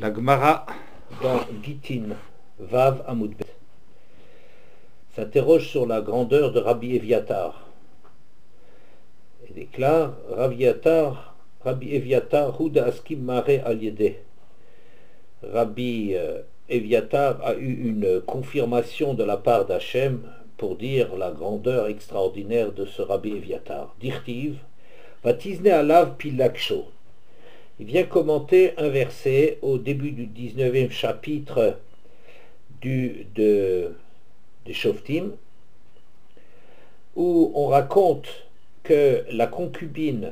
La Gemara dans Gittin, Vav Amud Bet, s'interroge sur la grandeur de Rabbi Eviatar et déclare Rabbi Eviatar Huda Askim Mare Al Yedeh. Rabbi Eviatar a eu une confirmation de la part d'Hachem pour dire la grandeur extraordinaire de ce Rabbi Eviatar. Dirtiv, Vatizne Alav Pilaksho. Il vient commenter un verset au début du 19e chapitre des Shoftim, où on raconte que la concubine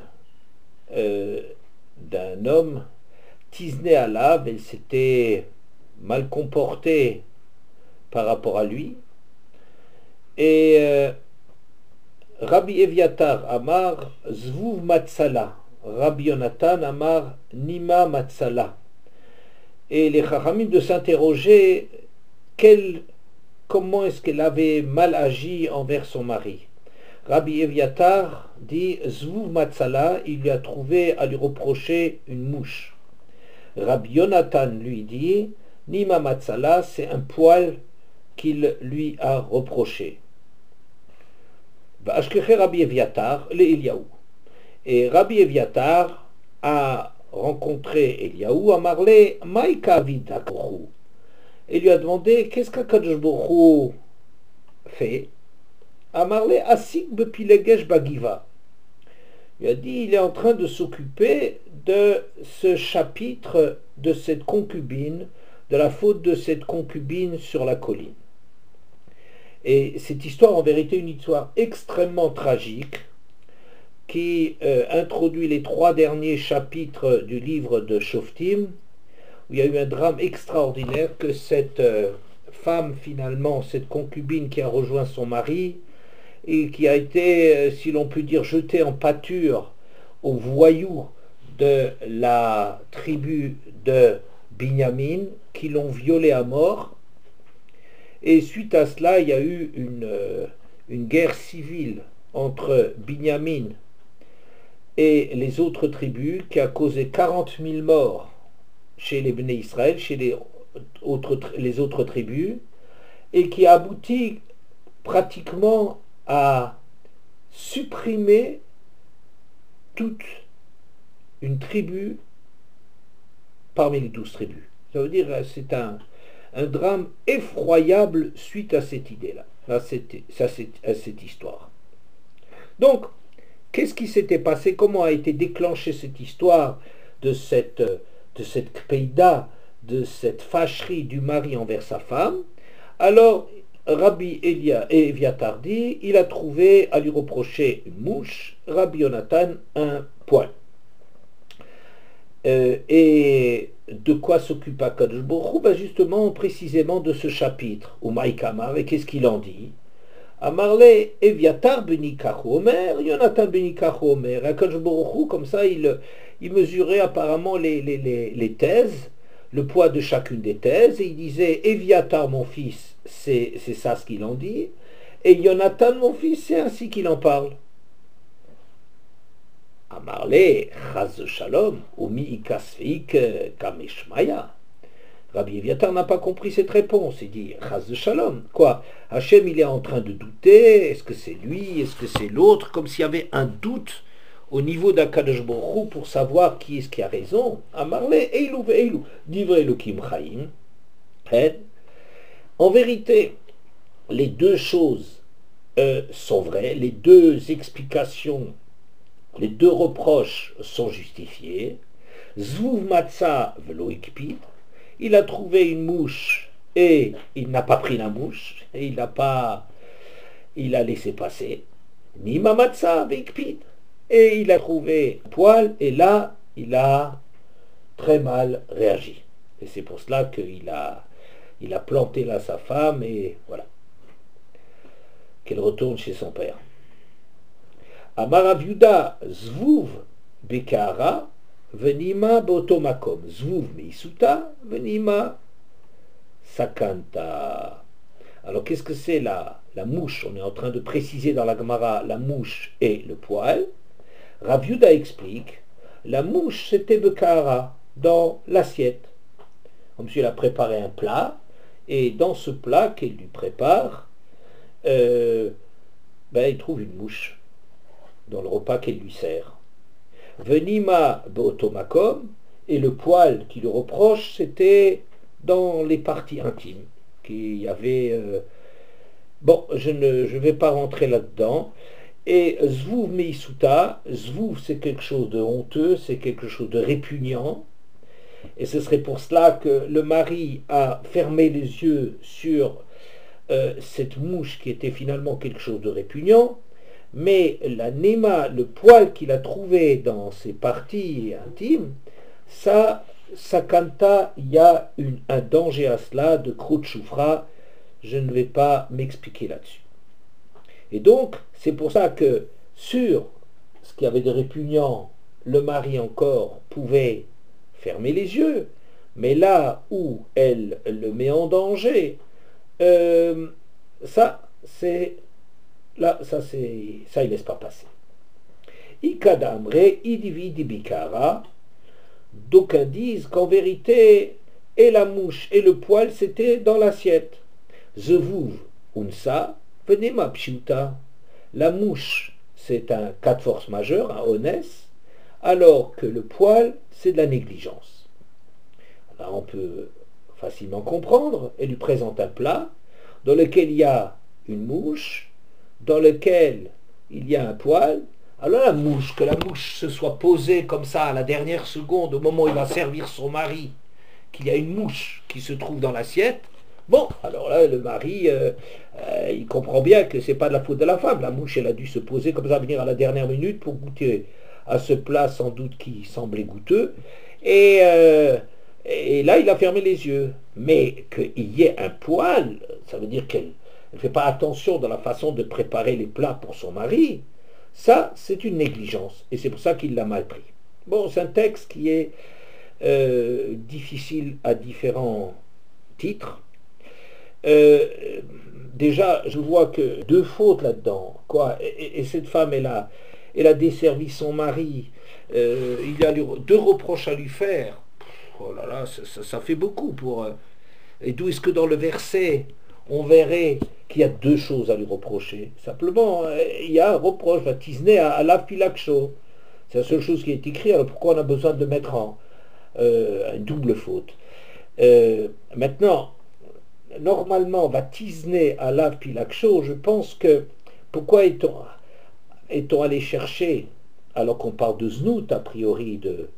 d'un homme, Tizne Alav, elle s'était mal comportée par rapport à lui, et Rabbi Eviatar Amar Zvuv Matsala, Rabbi Yonatan Amar Nima Matsala. Et les Chachamim de s'interroger comment est-ce qu'elle avait mal agi envers son mari. Rabbi Eviatar dit Zvuv Matsala, il lui a trouvé à lui reprocher une mouche. Rabbi Yonatan lui dit Nima Matsala, c'est un poil qu'il lui a reproché. Rabbi Eviatar, le Eliaou. Et Rabbi Eviatar a rencontré Eliaou, a marlé Maïka Vidakourou, et lui a demandé qu'est-ce qu'Akadosh Baruch Hu fait. A marlé Asik Bepilegesh Bagiva. Il a dit il est en train de s'occuper de ce chapitre de cette concubine, de la faute de cette concubine sur la colline. Et cette histoire, en vérité, une histoire extrêmement tragique qui introduit les 3 derniers chapitres du livre de Shoftim, où il y a eu un drame extraordinaire que cette femme, finalement, cette concubine qui a rejoint son mari et qui a été, si l'on peut dire, jetée en pâture aux voyous de la tribu de Binyamin, qui l'ont violée à mort. Et suite à cela, il y a eu une guerre civile entre Binyamin et les autres tribus qui a causé 40 000 morts chez les Bnei Israël, chez les autres tribus, et qui a abouti pratiquement à supprimer toute une tribu parmi les 12 tribus. Ça veut dire c'est un drame effroyable suite à cette idée-là, à cette histoire. Donc, qu'est-ce qui s'était passé? Comment a été déclenchée cette histoire de cette kpeida, de cette fâcherie du mari envers sa femme? Alors, Rabbi Eviatar dit, il a trouvé à lui reprocher une mouche, Rabbi Yonatan un poil. Et de quoi s'occupe Akadosh Baruch Hu? Justement, précisément de ce chapitre, où Maïkamar, et qu'est-ce qu'il en dit? Amarle Eviatar benikachu omer, Yonatan benikachu omer. Akadosh Baruch Hu, comme ça, il mesurait apparemment les thèses, le poids de chacune des thèses, et il disait Eviatar, mon fils, c'est ça ce qu'il en dit, et Yonatan, mon fils, c'est ainsi qu'il en parle. Amarle Chaz Shalom, Umi Ikasfik Kameshmaya. Rabbi Eviatar n'a pas compris cette réponse. Il dit Chaz Shalom. Quoi? Hachem, il est en train de douter. Est-ce que c'est lui? Est-ce que c'est l'autre? Comme s'il y avait un doute au niveau d'Akadosh Baruch Hu pour savoir qui est-ce qui a raison. Amarle Eilu ve'eilu. Divrei Elokim Chaim. En vérité, les deux choses sont vraies. Les deux explications, les deux reproches sont justifiés. Zvuv Matzah velo ikpid. Il a trouvé une mouche et il n'a pas pris la mouche et il a laissé passer. Nima Matzah veikpid. Et il a trouvé un poil et là il a très mal réagi. Et c'est pour cela qu'il a planté là sa femme et voilà. Qu'elle retourne chez son père. Amar Rav Yuda Zvuv Bekara Venima Botomakom. Zvuv Meisuta Venima Sakanta. Alors qu'est-ce que c'est la mouche? On est en train de préciser dans la Gemara la mouche et le poil. Rav Yuda explique la mouche c'était Bekara, dans l'assiette. comme si elle a préparé un plat, et dans ce plat qu'elle lui prépare, il trouve une mouche dans le repas qu'elle lui sert. Venima Botomakom, et le poil qui lui reproche, c'était dans les parties intimes, qu'il y avait... Bon, je ne vais pas rentrer là-dedans. Et Zvuv Meisuta, Zvuv c'est quelque chose de honteux, c'est quelque chose de répugnant. Et ce serait pour cela que le mari a fermé les yeux sur cette mouche qui était finalement quelque chose de répugnant. Mais la Nema, le poil qu'il a trouvé dans ses parties intimes, ça Sakanta, il y a un danger à cela de Krut Shufra. Je ne vais pas m'expliquer là-dessus. Et donc, c'est pour ça que sur ce qui avait de répugnant, le mari encore pouvait fermer les yeux, mais là où elle le met en danger, ça il laisse pas passer. Ikadamre idividi bikara, d'aucuns disent qu'en vérité, et la mouche et le poil, c'était dans l'assiette. Zevuv unsa, venez ma pshuta. La mouche, c'est un cas de force majeure, un onès, alors que le poil, c'est de la négligence. Alors on peut facilement comprendre, elle lui présente un plat dans lequel il y a une mouche, dans lequel il y a un poil. Alors que la mouche se soit posée comme ça à la dernière seconde, au moment où il va servir son mari, qu'il y a une mouche qui se trouve dans l'assiette, bon, alors là, le mari, il comprend bien que c'est pas de la faute de la femme. La mouche, elle a dû se poser comme ça, venir à la dernière minute pour goûter à ce plat sans doute qui semblait goûteux. Et là, il a fermé les yeux. Mais qu'il y ait un poil, ça veut dire qu'elle ne fait pas attention dans la façon de préparer les plats pour son mari. Ça, c'est une négligence. Et c'est pour ça qu'il l'a mal pris. Bon, c'est un texte qui est difficile à différents titres. Déjà, je vois que deux fautes là-dedans. Et cette femme, elle a desservi son mari. Il y a deux reproches à lui faire. Oh là là, ça fait beaucoup pour... Et d'où est-ce que dans le verset, on verrait qu'il y a deux choses à lui reprocher? Simplement, il y a un reproche, Tisné à la Pilaksho. C'est la seule chose qui est écrite. Alors pourquoi on a besoin de mettre en une double faute? Maintenant, normalement, Tisné à la Pilaksho, je pense que pourquoi est-on allé chercher, alors qu'on parle de znout, a priori de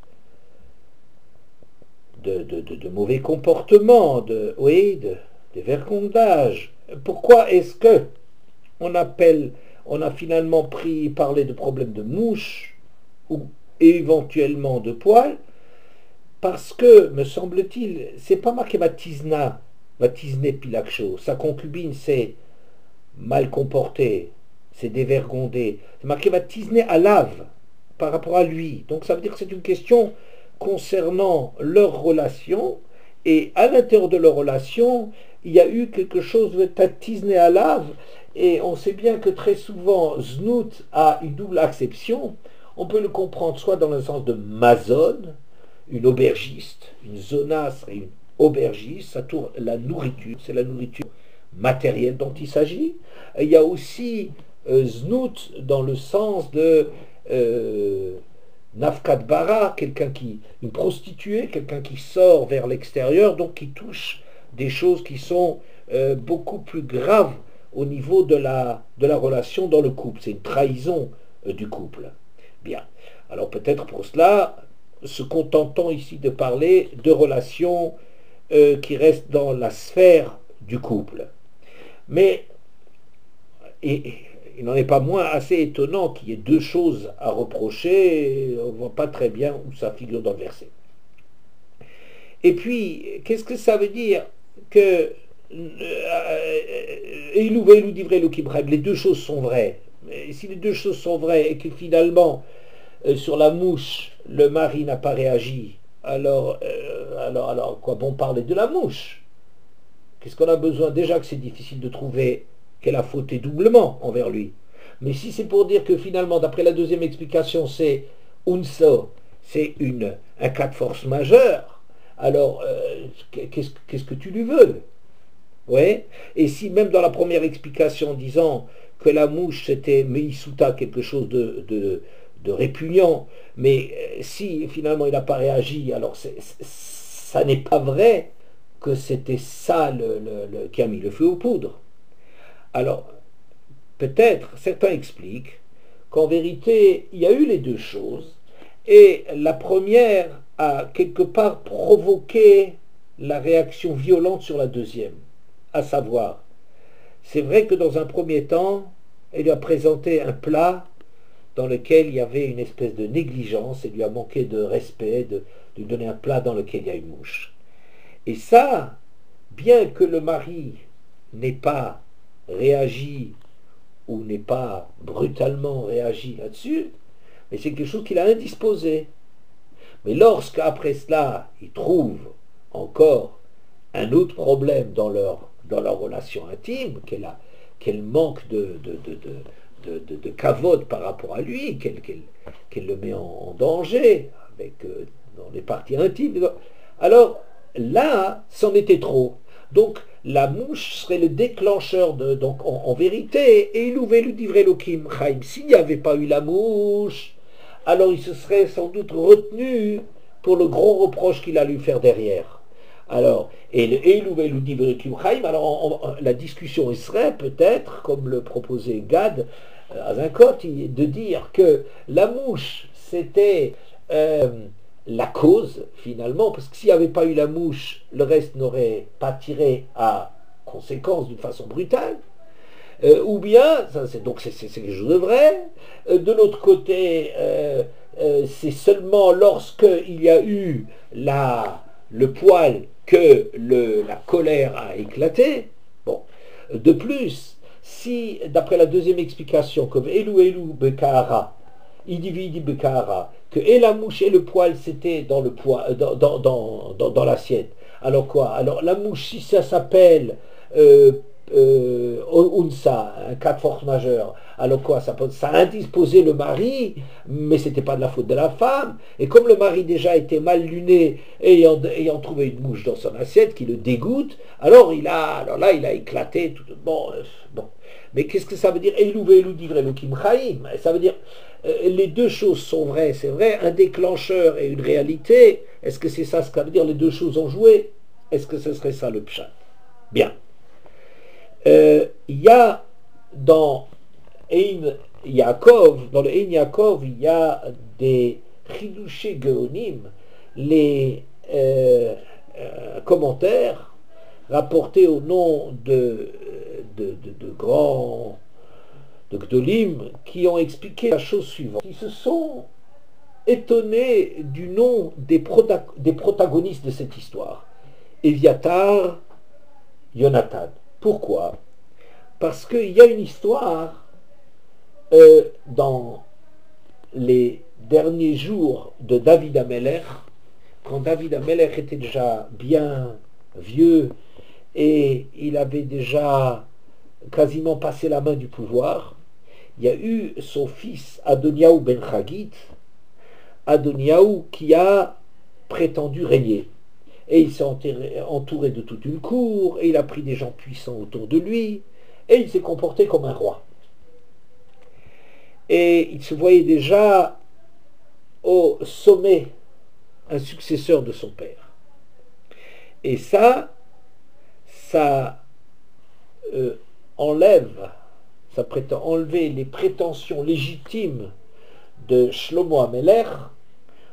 mauvais comportement, de vergondage. Pourquoi est-ce que on a finalement parlé de problèmes de mouche et éventuellement de poils? Parce que, me semble-t-il, c'est pas marqué Vatisné Pilaksho. Sa concubine s'est mal comportée, s'est dévergondée. C'est marqué Vatisné Alav, par rapport à lui. Donc ça veut dire que c'est une question concernant leur relation, et à l'intérieur de leur relation, il y a eu quelque chose de Vatisné Alav, et on sait bien que très souvent, Znout a une double acception. On peut le comprendre soit dans le sens de Mazon, une aubergiste, une zona serait une aubergiste, ça tourne la nourriture, c'est la nourriture matérielle dont il s'agit. Il y a aussi Znout dans le sens de Nafkat Bara, une prostituée, quelqu'un qui sort vers l'extérieur, donc qui touche des choses qui sont beaucoup plus graves au niveau de la relation dans le couple. C'est une trahison du couple. Bien. Alors peut-être pour cela, se contentant ici de parler de relations qui restent dans la sphère du couple. Mais il n'en est pas moins assez étonnant qu'il y ait deux choses à reprocher. On ne voit pas très bien où ça figure dans le verset. Et puis, qu'est-ce que ça veut dire que les deux choses sont vraies? Et si les deux choses sont vraies et que finalement, sur la mouche, le mari n'a pas réagi, alors quoi bon parler de la mouche? Qu'est-ce qu'on a besoin? Déjà que c'est difficile de trouver qu'elle a fauté doublement envers lui. Mais si c'est pour dire que finalement, d'après la deuxième explication, c'est unso, c'est un cas de force majeure, alors qu'est-ce que tu lui veux? Ouais. Et si même dans la première explication disant que la mouche c'était Meisuta, quelque chose de répugnant, mais si finalement il n'a pas réagi, alors ça n'est pas vrai que c'était ça qui a mis le feu aux poudres. Alors, peut-être, certains expliquent qu'en vérité, il y a eu les deux choses, et la première a quelque part provoqué la réaction violente sur la deuxième, à savoir, c'est vrai que dans un premier temps, elle lui a présenté un plat dans lequel il y avait une espèce de négligence, et lui a manqué de respect de lui donner un plat dans lequel il y a une mouche. Et ça, bien que le mari n'ait pas réagi ou n'ait pas brutalement réagi là-dessus, mais c'est quelque chose qu'il a indisposé. Mais lorsqu'après cela, il trouve encore un autre problème dans leur relation intime, qu'elle manque de cavote par rapport à lui, qu'elle le met en danger avec, dans les parties intimes, alors là, c'en était trop. Donc la mouche serait le déclencheur donc en vérité, et il ouvrait le divrei Elokim Chaim. S'il n'y avait pas eu la mouche, alors il se serait sans doute retenu pour le gros reproche qu'il a lui faire derrière. Alors, et il ouvrait le divrei Elokim Chaim, alors la discussion serait peut-être, comme le proposait Gad Azinkot, de dire que la mouche c'était la cause, finalement, parce que s'il n'y avait pas eu la mouche, le reste n'aurait pas tiré à conséquence d'une façon brutale, ou bien, donc c'est quelque chose de vrai, de l'autre côté, c'est seulement lorsqu'il y a eu le poil que la colère a éclaté. Bon. De plus, si, d'après la deuxième explication, comme Elou Bekahara, Idividi Bekahara, que et la mouche et le poil c'était dans le poil, dans l'assiette. Alors quoi? Alors la mouche, si ça s'appelle Unsa, un cas de force majeure, alors quoi? Ça a indisposé le mari, mais c'était pas de la faute de la femme. Et comme le mari déjà était mal luné, ayant trouvé une mouche dans son assiette qui le dégoûte, alors là il a éclaté. Bon. Mais qu'est-ce que ça veut dire? Ça veut dire les deux choses sont vraies, c'est vrai, un déclencheur et une réalité. Est-ce que c'est ça ce que ça veut dire? Les deux choses ont joué. Est-ce que ce serait ça le pshat? Bien. Il y a dans Ein Yaakov, dans le Ein Yaakov, il y a des Chidushé Geonim, les commentaires rapportés au nom de grands de Gdolim qui ont expliqué la chose suivante. Ils se sont étonnés du nom des protagonistes de cette histoire. Éviatar, Jonathan. Pourquoi? Parce qu'il y a une histoire dans les derniers jours de David Amelech, quand David Amelech était déjà bien vieux et il avait déjà quasiment passé la main du pouvoir. Il y a eu son fils Adoniaou ben Chagit, Adoniaou qui a prétendu régner. Et il s'est entouré de toute une cour, et il a pris des gens puissants autour de lui, et il s'est comporté comme un roi. Et il se voyait déjà au sommet un successeur de son père. Et ça ça prétend enlever les prétentions légitimes de Shlomo Amelech,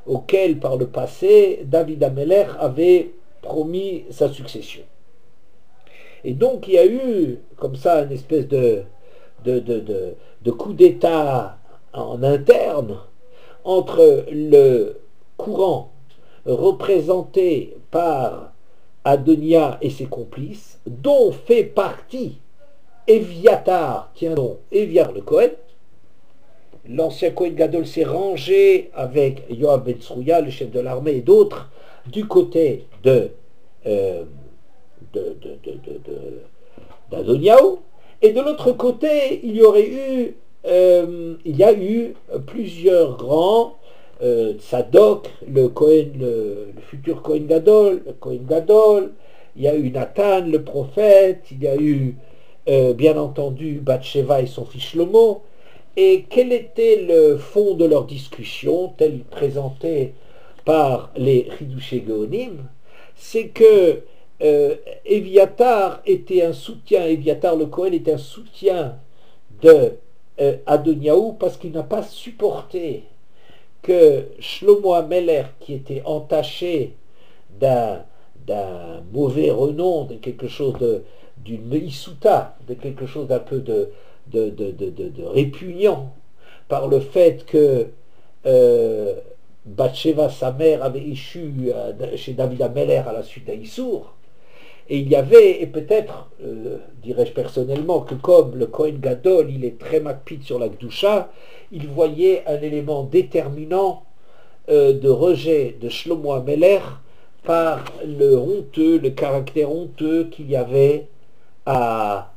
auquel par le passé David Amelech avait promis sa succession. Et donc il y a eu comme ça une espèce de coup d'État en interne entre le courant représenté par Adonia et ses complices, dont fait partie Éviatar, tiens donc, Éviatar le Kohen. L'ancien Kohen Gadol s'est rangé avec Yoav ben Tzrouya, le chef de l'armée, et d'autres, du côté d'Adoniaou. Et de l'autre côté, il y a eu plusieurs grands Tzadok, le futur Kohen Gadol, il y a eu Nathan, le prophète, il y a eu bien entendu Bathsheba et son fils Shlomo. Et quel était le fond de leur discussion, tel présenté par les Chidushei Geonim? C'est que Éviatar était un soutien, Éviatar le Kohen était un soutien de Adoniaou parce qu'il n'a pas supporté que Shlomo HaMelech, qui était entaché d'un mauvais renom, de quelque chose d'une meïsouta, de quelque chose d'un peu de répugnant, par le fait que Bathsheba, sa mère, avait échu chez David HaMelech à la suite d'Aïssour. Et il y avait, et peut-être, dirais-je personnellement, que comme le Kohen Gadol, il est très makpid sur la Gdusha, il voyait un élément déterminant de rejet de Shlomo HaMelech par le caractère honteux qu'il y avait à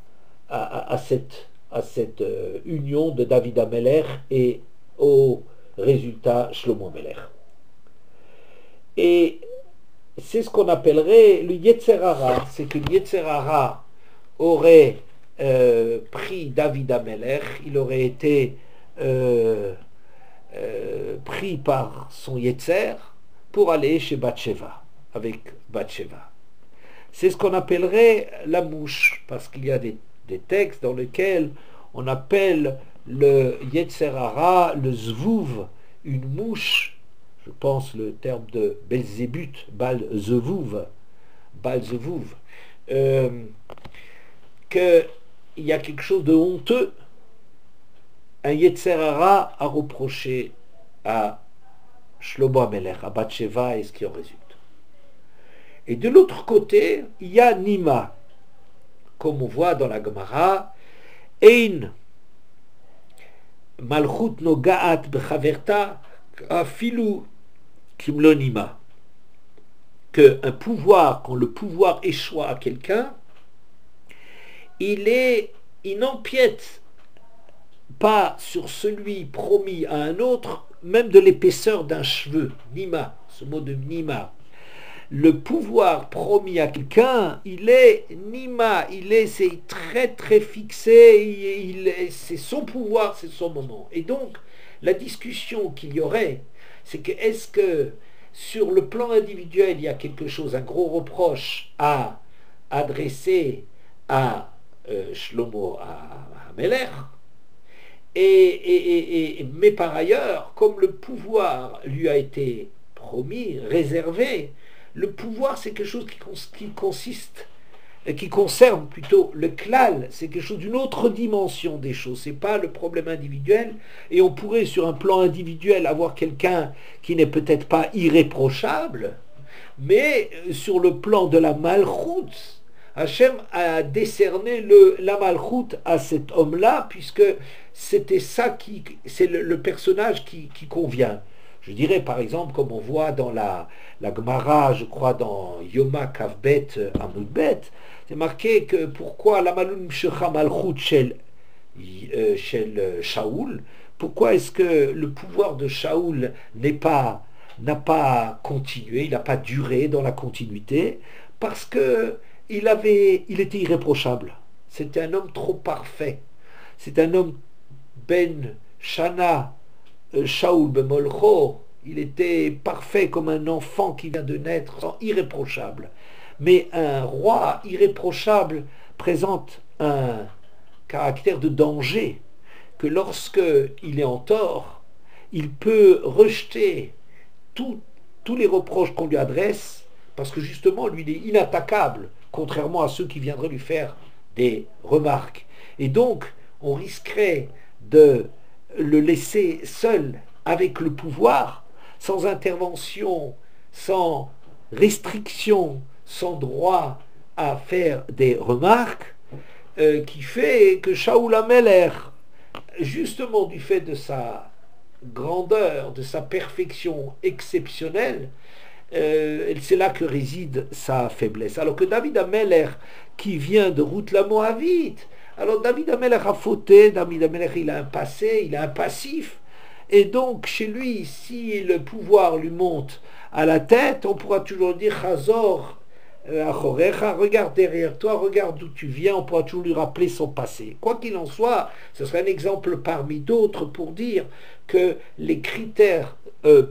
cette union de David HaMelech et au résultat Shlomo HaMelech. Et c'est ce qu'on appellerait le Yetzer Hara, c'est que le Yetzer Hara aurait pris David HaMelech, il aurait été pris par son Yetzer pour aller chez Bathsheba, avec Bathsheba. C'est ce qu'on appellerait la mouche, parce qu'il y a des textes dans lesquels on appelle le Yetzer Hara, le Zvouv, une mouche. Je pense le terme de Belzébuth, Baal-Zevouv, qu'il y a quelque chose de honteux, un Yetzer Hara à reprocher à Shlomo HaMelech, à Bathsheba et ce qui en résulte. Et de l'autre côté, il y a Nima, comme on voit dans la Gemara, Ein Malchut Nogaat Bechaverta Afilu Kimlonima, que un pouvoir, quand le pouvoir échoue à quelqu'un, il n'empiète pas sur celui promis à un autre, même de l'épaisseur d'un cheveu. Nima, ce mot de Nima. Le pouvoir promis à quelqu'un, il est Nima, c'est très très fixé, c'est son pouvoir, c'est son moment. Et donc, la discussion qu'il y aurait, c'est que est-ce que sur le plan individuel, il y a quelque chose, un gros reproche à adresser à Shlomo HaMelech, mais par ailleurs, comme le pouvoir lui a été promis, réservé, le pouvoir c'est quelque chose qui concerne plutôt le klal, c'est quelque chose d'une autre dimension des choses, c'est pas le problème individuel, et on pourrait sur un plan individuel avoir quelqu'un qui n'est peut-être pas irréprochable, mais sur le plan de la malchoute, Hachem a décerné la malchoute à cet homme-là, puisque c'était ça c'est le personnage qui convient. Je dirais par exemple, comme on voit dans la Gemara, je crois dans Yoma Kavbet Amudbet, c'est marqué que pourquoi la Malun Mshecha Malchut Shel Shaoul, pourquoi est-ce que le pouvoir de Shaoul n'a pas continué, il n'a pas duré dans la continuité, parce que il était irréprochable. C'était un homme trop parfait. C'est un homme Ben Shana Shaoul Bemolcho, il était parfait comme un enfant qui vient de naître, irréprochable. Mais un roi irréprochable présente un caractère de danger, que lorsque il est en tort, il peut rejeter tous les reproches qu'on lui adresse, parce que justement, lui, il est inattaquable, contrairement à ceux qui viendraient lui faire des remarques. Et donc, on risquerait de le laisser seul avec le pouvoir, sans intervention, sans restriction, sans droit à faire des remarques, qui fait que Shaoul HaMelech, justement du fait de sa grandeur, de sa perfection exceptionnelle, c'est là que réside sa faiblesse. Alors que David HaMelech, qui vient de Ruth la Moabite, alors David HaMelech a fauté, David HaMelech il a un passé, il a un passif, Et donc, chez lui, si le pouvoir lui monte à la tête, on pourra toujours dire Chazor, Achorecha, regarde derrière toi, regarde d'où tu viens, on pourra toujours lui rappeler son passé. Quoi qu'il en soit, ce serait un exemple parmi d'autres pour dire que les critères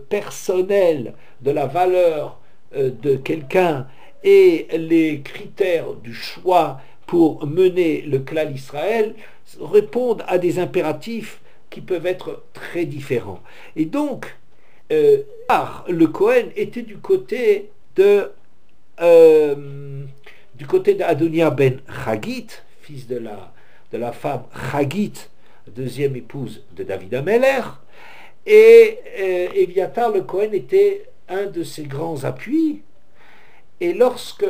personnels de la valeur de quelqu'un et les critères du choix pour mener le clan Israël répondent à des impératifs qui peuvent être très différents. Et donc, le Cohen était du côté d'Adonia ben Chagit, fils de la femme Chagit, deuxième épouse de David Ameller, et Éviatar le Cohen était un de ses grands appuis. Et lorsque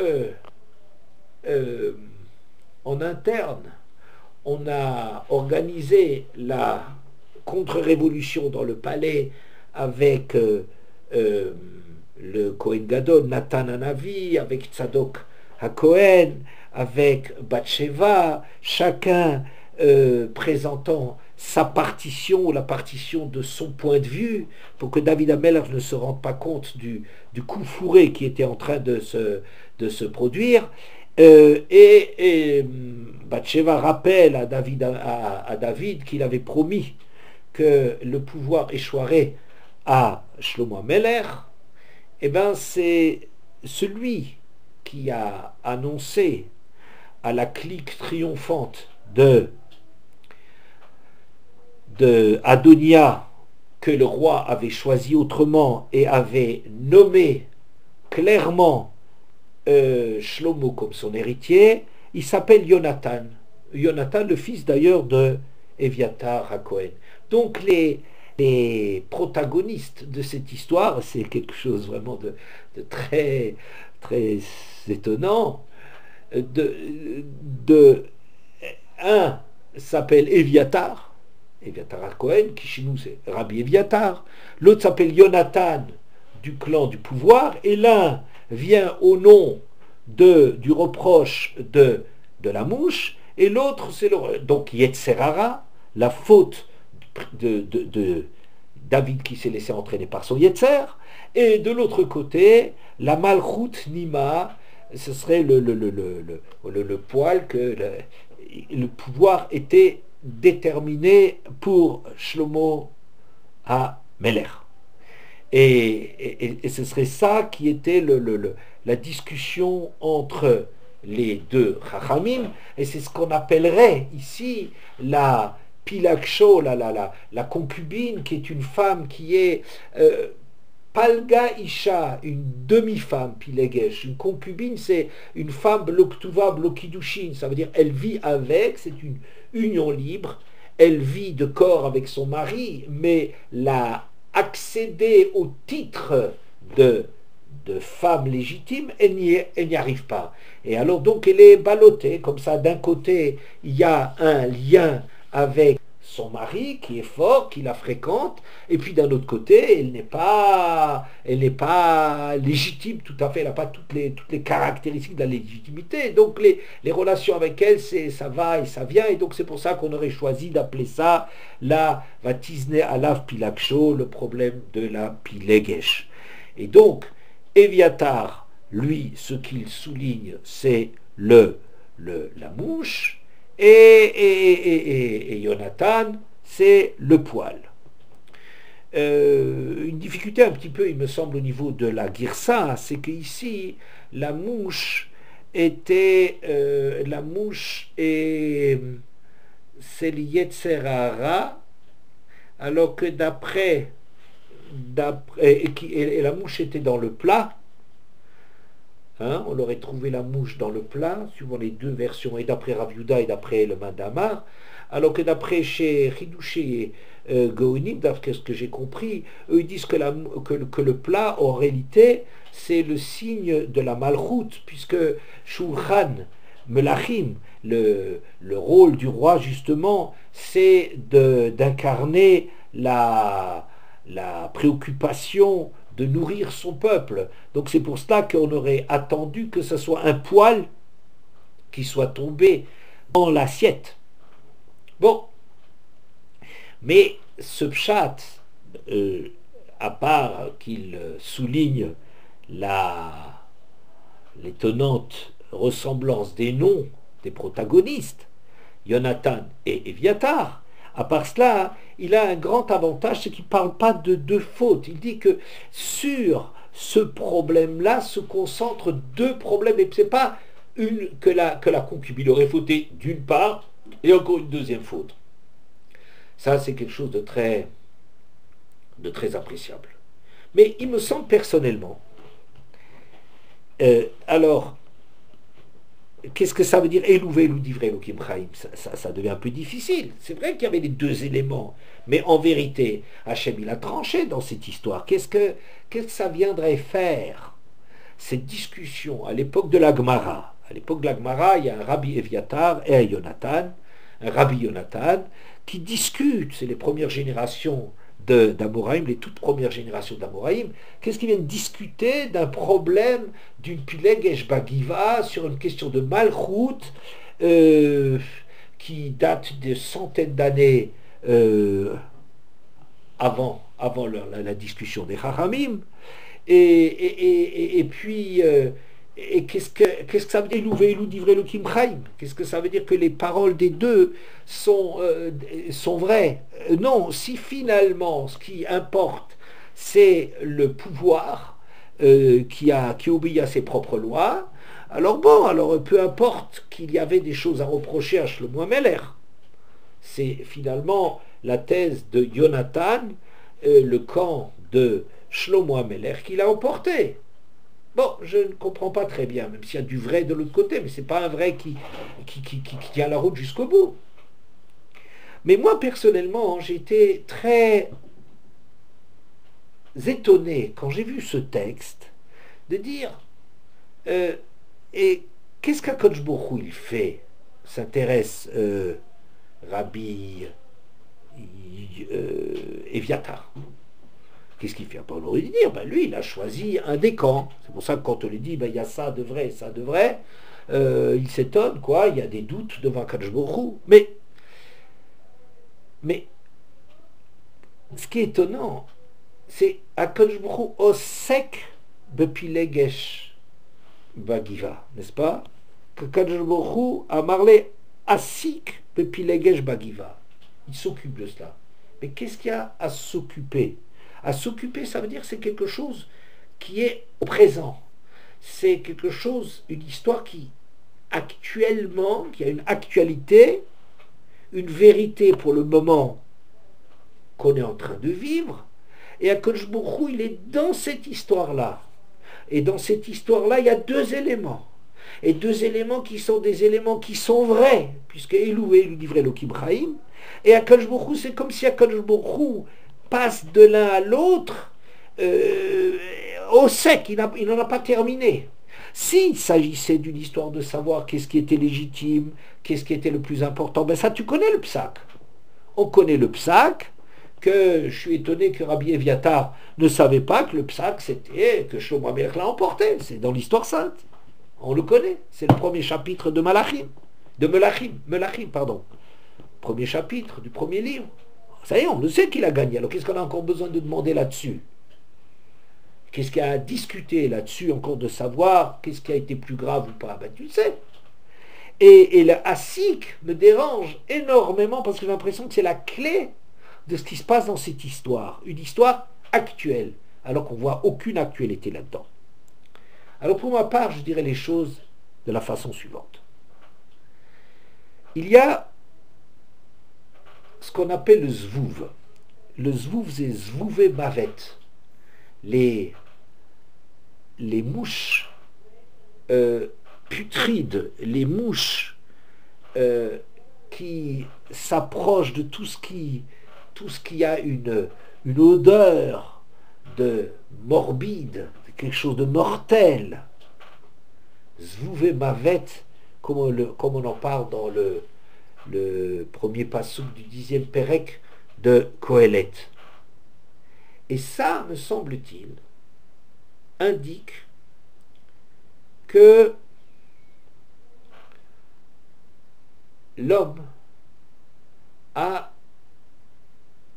en interne on a organisé la contre-révolution dans le palais avec le Kohen Gadol, Nathan Hanavi, avec Tzadok HaKohen, avec Bathsheba, chacun présentant sa partition, la partition de son point de vue, pour que David Ameller ne se rende pas compte du coup fourré qui était en train de se produire. Et Bathsheba rappelle à David qu'il avait promis que le pouvoir échoirait à Shlomo Ameller. Eh bien, c'est celui qui a annoncé à la clique triomphante de Adonia que le roi avait choisi autrement et avait nommé clairement Shlomo comme son héritier. Il s'appelle Jonathan, le fils d'ailleurs de Éviatar HaKohen. Donc les protagonistes de cette histoire, c'est quelque chose vraiment de très, très étonnant. Un s'appelle Éviatar HaKohen, qui chez nous c'est Rabbi Éviatar. L'autre s'appelle Jonathan, du clan du pouvoir, et l'un vient au nom du reproche de la mouche, et l'autre c'est donc Yetzerara, la faute de David qui s'est laissé entraîner par son Yetzer, et de l'autre côté la Malchut Nima, ce serait le poil que le pouvoir était déterminé pour Shlomo HaMelech. Et ce serait ça qui était la discussion entre les deux Chachamim, et c'est ce qu'on appellerait ici la Pilaksho, la concubine, qui est une femme qui est Palga Isha, une demi-femme, Pilegesh. Une concubine, c'est une femme Bloktuva Blokidushin, ça veut dire elle vit avec, c'est une union libre, elle vit de corps avec son mari, mais accéder au titre de femme légitime, elle n'y arrive pas. Et alors donc elle est ballottée, comme ça d'un côté il y a un lien avec son mari qui est fort, qui la fréquente, et puis d'un autre côté elle n'est pas légitime tout à fait, elle n'a pas toutes les caractéristiques de la légitimité, donc les relations avec elle, ça va et ça vient, et donc c'est pour ça qu'on aurait choisi d'appeler ça la Vatizne Alav Pilaksho, le problème de la Pilegesh. Et donc Éviatar, lui, ce qu'il souligne, c'est la mouche, et Jonathan, c'est le poil. Une difficulté un petit peu, il me semble, au niveau de la Girsa, c'est qu'ici, la mouche c'est le Yetzer Hara, alors que et la mouche était dans le plat. On aurait trouvé la mouche dans le plat, suivant les deux versions, et d'après Rav Yehuda et d'après le Mandamar, alors que d'après chez Chidouché et Gaonim, d'après ce que j'ai compris, eux ils disent que le plat, en réalité, c'est le signe de la malchoute, puisque Shulchan Melachim, le rôle du roi, justement, c'est d'incarner la préoccupation de nourrir son peuple. Donc c'est pour cela qu'on aurait attendu que ce soit un poil qui soit tombé dans l'assiette. Bon, mais ce pshat euh, à part qu'il souligne l'étonnante ressemblance des noms des protagonistes, Jonathan et Éviatar, à part cela, il a un grand avantage, c'est qu'il ne parle pas de faute. Il dit que sur ce problème-là se concentrent deux problèmes, et ce n'est pas que la concubine aurait fauté d'une part, et encore une deuxième faute. Ça, c'est quelque chose de très appréciable. Mais il me semble personnellement, alors, qu'est-ce que ça veut dire Elouvé, Eloudivre, Elohim Chaim, ça devient un peu difficile. C'est vrai qu'il y avait les deux éléments, mais en vérité, Hachem, il a tranché dans cette histoire. Qu'est-ce que ça viendrait faire, cette discussion, à l'époque de la Gemara? À l'époque de la Gemara, il y a un Rabbi Éviatar et un Rabbi Jonathan, qui discutent, c'est les premières générations d'Amoraïm, les toutes premières générations d'Amoraïm, qu'est-ce qu'ils viennent discuter d'un problème d'une Pilegesh Bagiva sur une question de Malchut qui date de centaines d'années avant la discussion des Chachamim. Et puis, qu'est-ce que ça veut dire Qu'est-ce que ça veut dire que les paroles des deux sont vraies? Non, si finalement ce qui importe c'est le pouvoir qui obéit à ses propres lois, alors bon, alors peu importe qu'il y avait des choses à reprocher à Shlomo HaMelech. C'est finalement la thèse de Jonathan, le camp de Shlomo HaMelech qui l'a emporté. Bon, je ne comprends pas très bien, même s'il y a du vrai de l'autre côté, mais ce n'est pas un vrai qui tient la route jusqu'au bout. Mais moi, personnellement, j'ai été très étonné, quand j'ai vu ce texte, de dire et qu'est-ce qu'Akadosh Baruch Hu il fait? S'intéresse Rabbi Éviatar. Qu'est-ce qu'il fait? On aurait dit dire, lui, il a choisi un des camps. C'est pour ça que quand on lui dit, il y a ça de vrai et ça de vrai, il s'étonne, quoi. Il y a des doutes devant Akadosh Baruch Hu. Mais ce qui est étonnant, c'est Akadosh Baruch Hu osek bepilegesh bagiva, n'est-ce pas? Que Akadosh Baruch Hu a marlé asik bepilegesh bagiva. Il s'occupe de cela. Mais qu'est-ce qu'il y a à s'occuper? À s'occuper, ça veut dire que c'est quelque chose qui est au présent. C'est quelque chose, une histoire qui actuellement, qui a une actualité, une vérité pour le moment qu'on est en train de vivre. Et Akadosh Baruch Hu, il est dans cette histoire-là. Et dans cette histoire-là, il y a deux éléments. Et deux éléments qui sont des éléments qui sont vrais, puisque Elou livrait Elohim Chaim. Et Akadosh Baruch Hu, c'est comme si Akadosh Baruch Hu passe de l'un à l'autre au sec, il n'en a pas terminé. S'il s'agissait d'une histoire de savoir qu'est-ce qui était légitime, qu'est-ce qui était le plus important, ça tu connais le psak. On connaît le psak, que je suis étonné que Rabbi Éviatar ne savait pas que le psak c'était que Shlomo HaMelech l'a emporté, c'est dans l'histoire sainte. On le connaît, c'est le premier chapitre de Melachim, pardon. Premier chapitre du premier livre. Ça y est, on le sait qu'il a gagné. Alors qu'est-ce qu'on a encore besoin de demander là-dessus? Qu'est-ce qu'il y a à discuter là-dessus encore de savoir qu'est-ce qui a été plus grave ou pas? Tu le sais. Et le asik me dérange énormément parce que j'ai l'impression que c'est la clé de ce qui se passe dans cette histoire. Une histoire actuelle, alors qu'on voit aucune actualité là-dedans. Alors pour ma part, je dirais les choses de la façon suivante. Il y a ce qu'on appelle le zvouv. Le zvouv, c'est zvouvé mavet. Les mouches putrides, les mouches qui s'approchent de tout ce qui a une odeur de morbide, quelque chose de mortel. Zvouvé mavet, comme on en parle dans le premier passouk du 10e Pérec de Kohelet. Et ça, me semble-t-il, indique que l'homme a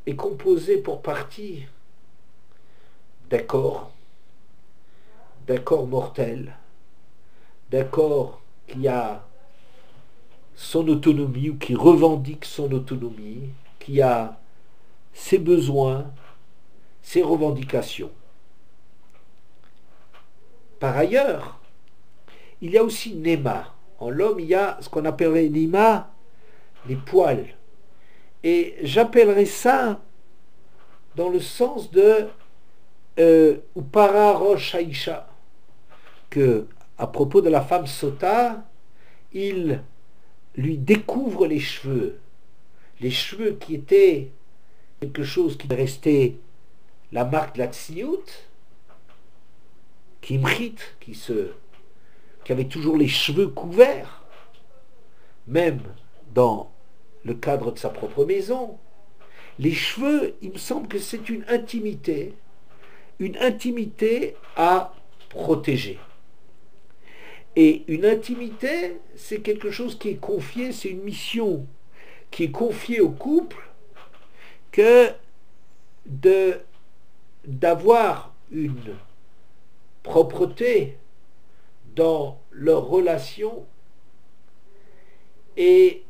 est composé pour partie d'accords mortels, d'accords qui a son autonomie ou qui revendique son autonomie, qui a ses besoins, ses revendications. Par ailleurs, il y a aussi Nema. En l'homme, il y a ce qu'on appellerait Nema, les poils. Et j'appellerais ça dans le sens de Upara Rosh Haisha, que à propos de la femme Sota, il lui découvre les cheveux qui étaient quelque chose qui restait la marque de la Tzniout, qui avait toujours les cheveux couverts, même dans le cadre de sa propre maison. Les cheveux, il me semble que c'est une intimité à protéger. Et une intimité, c'est quelque chose qui est confié, c'est une mission qui est confiée au couple, que d'avoir une propreté dans leur relation. Et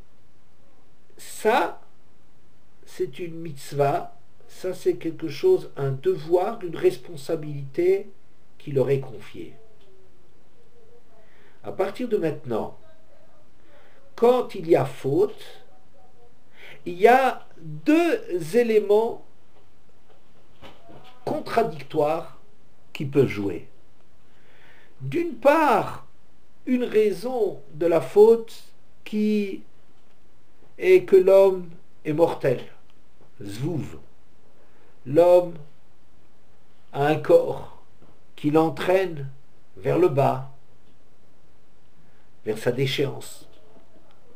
ça, c'est une mitzvah, ça c'est quelque chose, un devoir, une responsabilité qui leur est confiée. À partir de maintenant, quand il y a faute, il y a deux éléments contradictoires qui peuvent jouer. D'une part, une raison de la faute qui est que l'homme est mortel, zvuv. L'homme a un corps qui l'entraîne vers le bas, vers sa déchéance.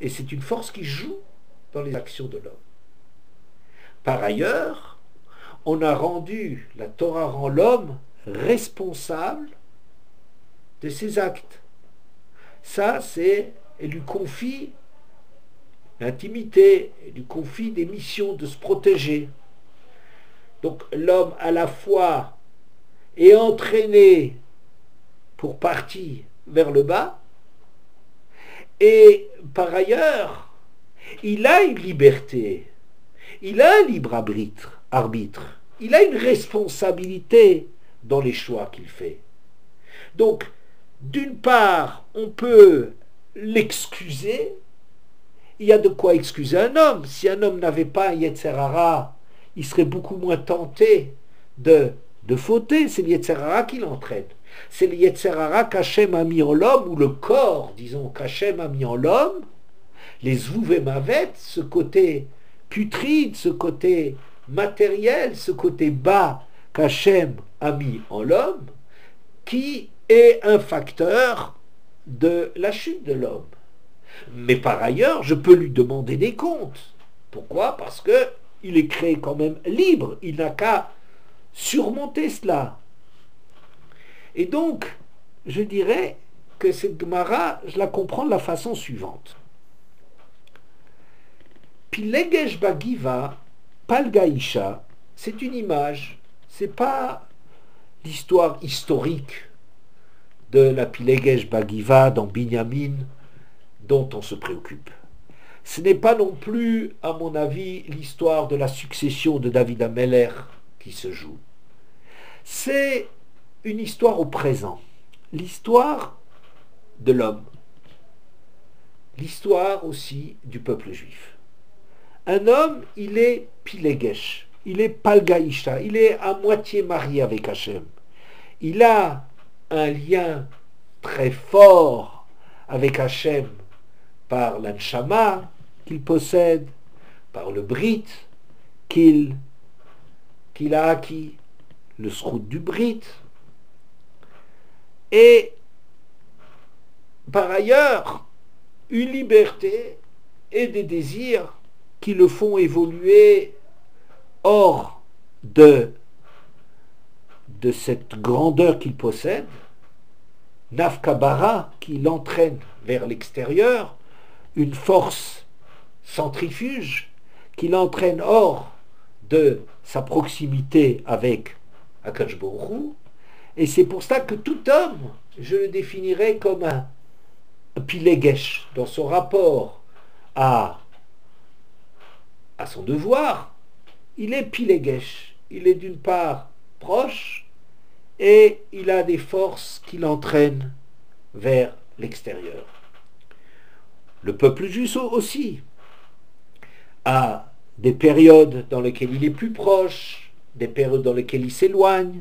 Et c'est une force qui joue dans les actions de l'homme. Par ailleurs, la Torah rend l'homme responsable de ses actes. Ça, elle lui confie l'intimité, elle lui confie des missions de se protéger. Donc l'homme à la fois est entraîné pour partir vers le bas, et par ailleurs, il a une liberté, il a un libre arbitre, il a une responsabilité dans les choix qu'il fait. Donc, d'une part, on peut l'excuser. Il y a de quoi excuser un homme. Si un homme n'avait pas un Yetzer Hara, il serait beaucoup moins tenté de fauter. C'est le Yetzer Hara qui l'entraîne. C'est le Yetzer Hara qu'Hachem a mis en l'homme, ou le corps, disons, qu'Hachem a mis en l'homme, les Zvouv et Mavet, ce côté putride, ce côté matériel, ce côté bas qu'Hachem a mis en l'homme, qui est un facteur de la chute de l'homme. Mais par ailleurs, je peux lui demander des comptes. Pourquoi ? Parce qu'il est créé quand même libre. Il n'a qu'à surmonter cela. Et donc, je dirais que cette Gemara, je la comprends de la façon suivante. Pilegesh Bagiva, Palgaïcha, c'est une image, c'est pas l'histoire historique de la Pilegesh Bagiva dans Binyamin dont on se préoccupe. Ce n'est pas non plus, à mon avis, l'histoire de la succession de David Ameller qui se joue. C'est une histoire au présent, l'histoire de l'homme, l'histoire aussi du peuple juif. Un homme, il est Pilegesh, il est Palgaïcha, il est à moitié marié avec Hachem. Il a un lien très fort avec Hachem par l'Anshama qu'il possède, par le Brit qu'il a acquis, le Srout du Brit. Et par ailleurs, une liberté et des désirs qui le font évoluer hors de cette grandeur qu'il possède, Nafkabara qui l'entraîne vers l'extérieur, une force centrifuge qui l'entraîne hors de sa proximité avec Akadosh Baruch Hu, et c'est pour ça que tout homme, je le définirais comme un pilegesh dans son rapport à son devoir. Il est pilegesh, il est d'une part proche et il a des forces qui l'entraînent vers l'extérieur. Le peuple juif aussi a des périodes dans lesquelles il est plus proche, des périodes dans lesquelles il s'éloigne.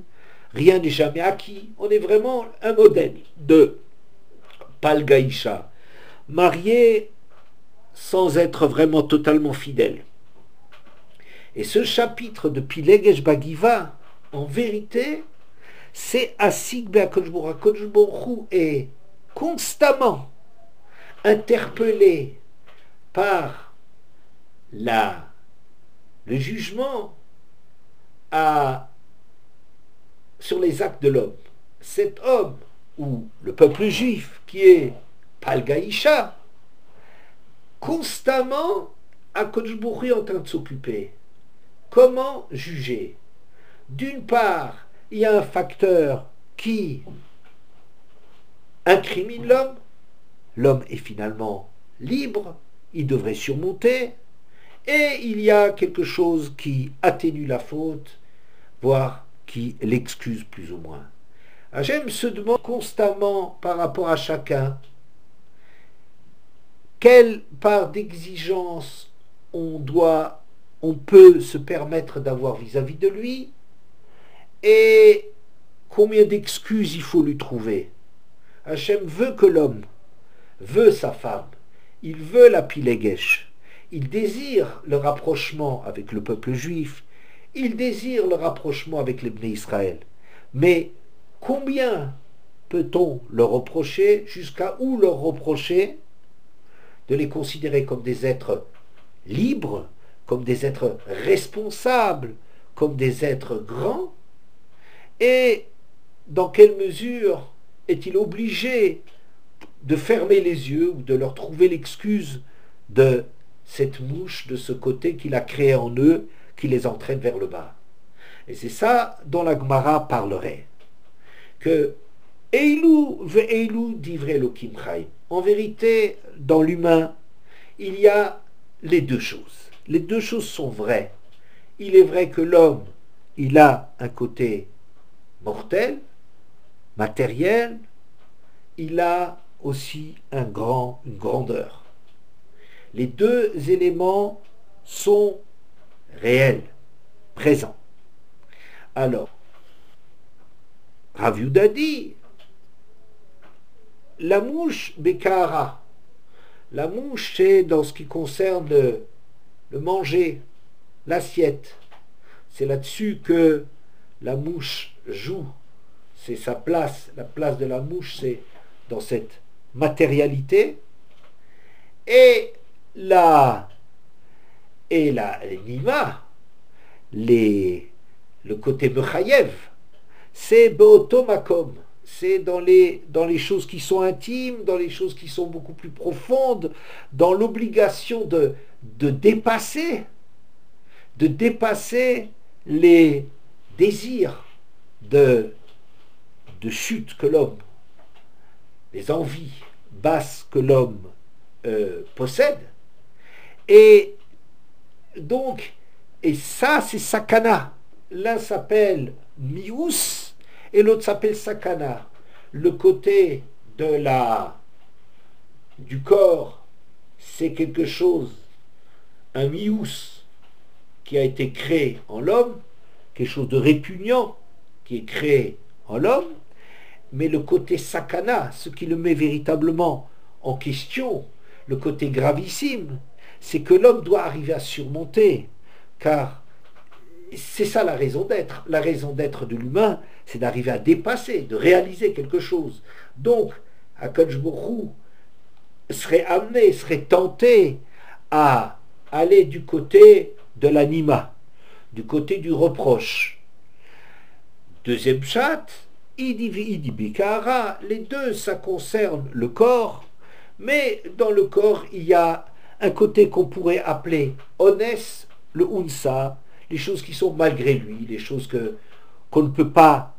Rien n'est jamais acquis. On est vraiment un modèle de Palgaïcha, marié sans être vraiment totalement fidèle. Et ce chapitre de Pilegesh Bagiva, en vérité, c'est Asik Be'Akadosh Baruch Hu. Akadosh Baruch Hu est constamment interpellé par le jugement sur les actes de l'homme. Cet homme, ou le peuple juif, qui est Palgaïcha, constamment, Akadosh Baruch Hu est en train de s'occuper. Comment juger? D'une part, il y a un facteur qui incrimine l'homme. L'homme est finalement libre, il devrait surmonter. Et il y a quelque chose qui atténue la faute, voire qui l'excuse plus ou moins. Hachem se demande constamment par rapport à chacun quelle part d'exigence on peut se permettre d'avoir vis-à-vis de lui et combien d'excuses il faut lui trouver. Hachem veut que l'homme, veut sa femme, il veut la pilegesh, il désire le rapprochement avec le peuple juif, il désire le rapprochement avec les Bnei Israël. Mais combien peut-on leur reprocher, jusqu'à où leur reprocher de les considérer comme des êtres libres, comme des êtres responsables, comme des êtres grands? Et dans quelle mesure est-il obligé de fermer les yeux ou de leur trouver l'excuse de cette mouche de ce côté qu'il a créé en eux, qui les entraîne vers le bas? Et c'est ça dont la Gemara parlerait. Que Eilu ve'eilu divrei Elokim Chaim. En vérité, dans l'humain, il y a les deux choses. Les deux choses sont vraies. Il est vrai que l'homme, il a un côté mortel, matériel, il a aussi une grandeur. Les deux éléments sont réels, présents. Alors, Rav Yehuda dit, la mouche Bekara, la mouche c'est dans ce qui concerne le manger, l'assiette. C'est là-dessus que la mouche joue. C'est sa place. La place de la mouche, c'est dans cette matérialité. Et l'anima, le côté mechayev, c'est beotomakom. C'est dans les choses qui sont intimes, dans les choses qui sont beaucoup plus profondes, dans l'obligation de dépasser les désirs de chute que l'homme, les envies basses que l'homme possède. Et donc, et ça c'est sakana. L'un s'appelle mius et l'autre s'appelle sakana. Le côté du corps, c'est quelque chose, un mius qui a été créé en l'homme, quelque chose de répugnant qui est créé en l'homme, mais le côté sakana, ce qui le met véritablement en question, le côté gravissime, c'est que l'homme doit arriver à surmonter, car c'est ça la raison d'être. La raison d'être de l'humain, c'est d'arriver à dépasser, de réaliser quelque chose. Donc, Akadosh Baruch Hu serait tenté à aller du côté de l'anima, du côté du reproche. Deuxième chat, Idi Bikara, les deux, ça concerne le corps, mais dans le corps, il y a un côté qu'on pourrait appeler Onès, le Unsa, les choses qui sont malgré lui, les choses qu'on ne peut pas,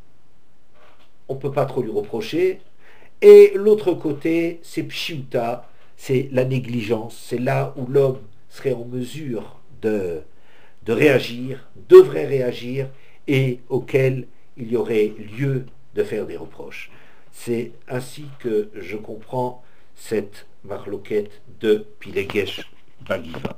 on peut pas trop lui reprocher. Et l'autre côté, c'est pshiuta, c'est la négligence, c'est là où l'homme serait en mesure de réagir, devrait réagir, et auquel il y aurait lieu de faire des reproches. C'est ainsi que je comprends cette marloquette de Pilegesh Bagiva.